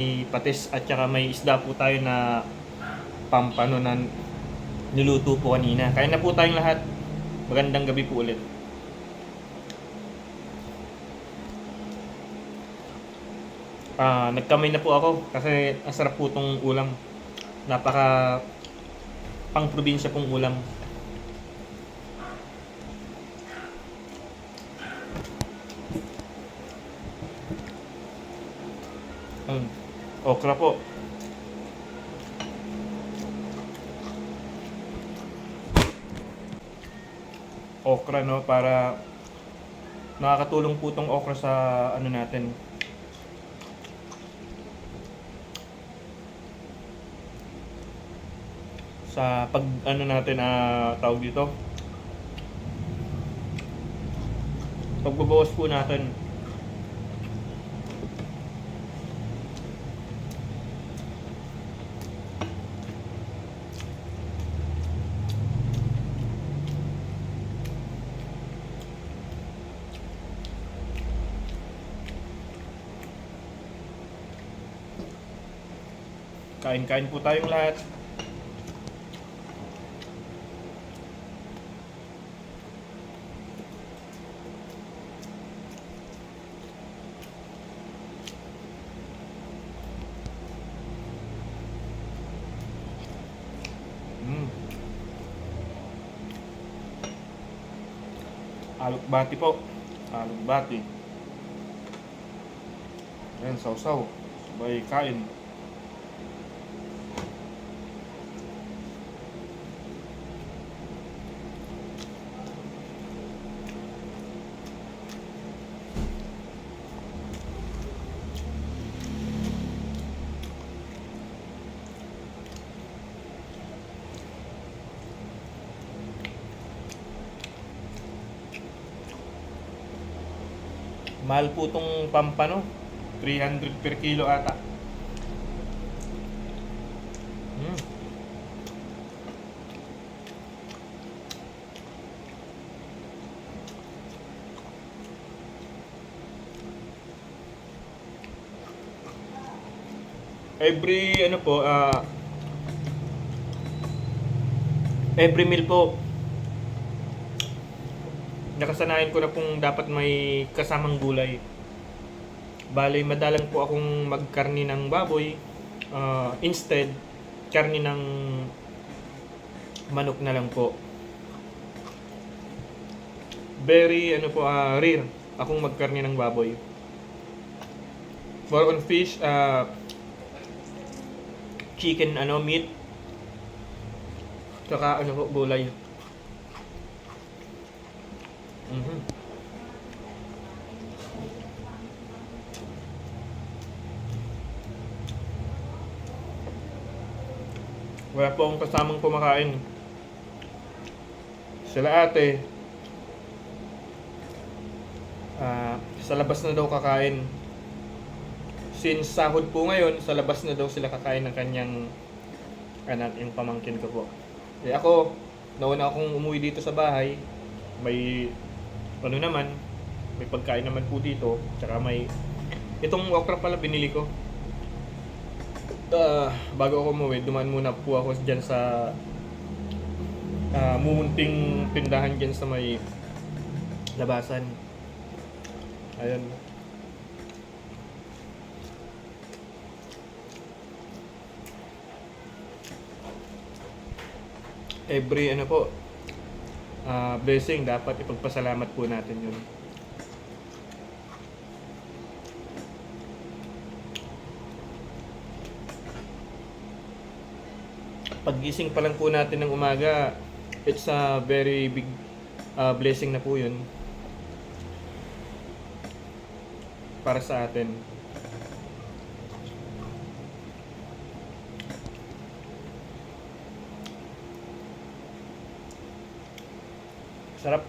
May patis at saka may isda po tayo na pampano na niluto po kanina. Kaya na po tayong lahat. Magandang gabi po ulit. Nagkamay na po ako kasi ang sarap po itong ulam. Napaka pang probinsya pong ulam. Okra po. Okra, no, para nakakatulong po tong okra sa ano natin, sa pag ano natin, tawag dito, pagbabawas po natin. Kain-kain po tayong lahat. Alukbati po. Alukbati. Ayan, sausaw. Sabay kain. Mahal po itong pampano. 300 per kilo ata. Every meal po, nakasanayan ko na pong dapat may kasamang gulay. Bale, madalang po akong magkarni ng baboy. Instead, karni ng manok na lang po. Very rare akong magkarni ng baboy. For on fish, chicken meat, tsaka gulay. Wala po akong kasamang kumakain. Sila ate, sa labas na daw kakain. Since sahod po ngayon, sa labas na daw sila kakain ng kanyang anak, yung pamangkin ko po. Ako, nauna akong umuwi dito sa bahay. May may pagkain naman po dito. Tsaka may itong okra pala binili ko. Bago ako umuwi, dumaan muna po ako dyan sa mumunting tindahan dyan sa may labasan. Ayan. Every blessing dapat ipagpasalamat po natin yun. Paggising pa lang po natin ng umaga, it's a very big blessing na po yun para sa atin. Sarap.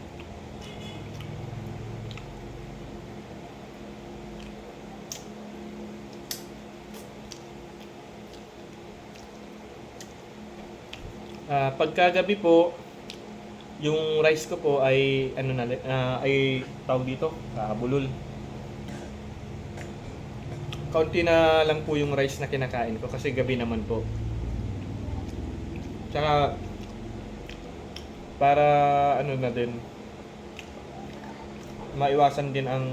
Pagkagabi po, yung rice ko po ay ay tawag dito, bulol. kaunti na lang po yung rice na kinakain ko kasi gabi naman po. Tsaka para ano na din, maiwasan din ang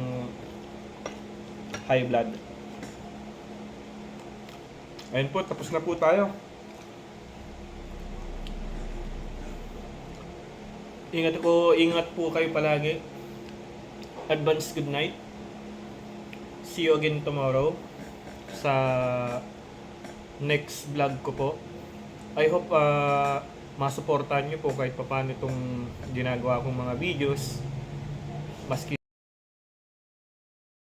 high blood. Ayun po, tapos na po tayo. Ingat po kayo palagi. Advance good night. See you again tomorrow sa next vlog ko po. I hope masuportahan nyo po kahit paano itong ginagawa kong mga videos. Maski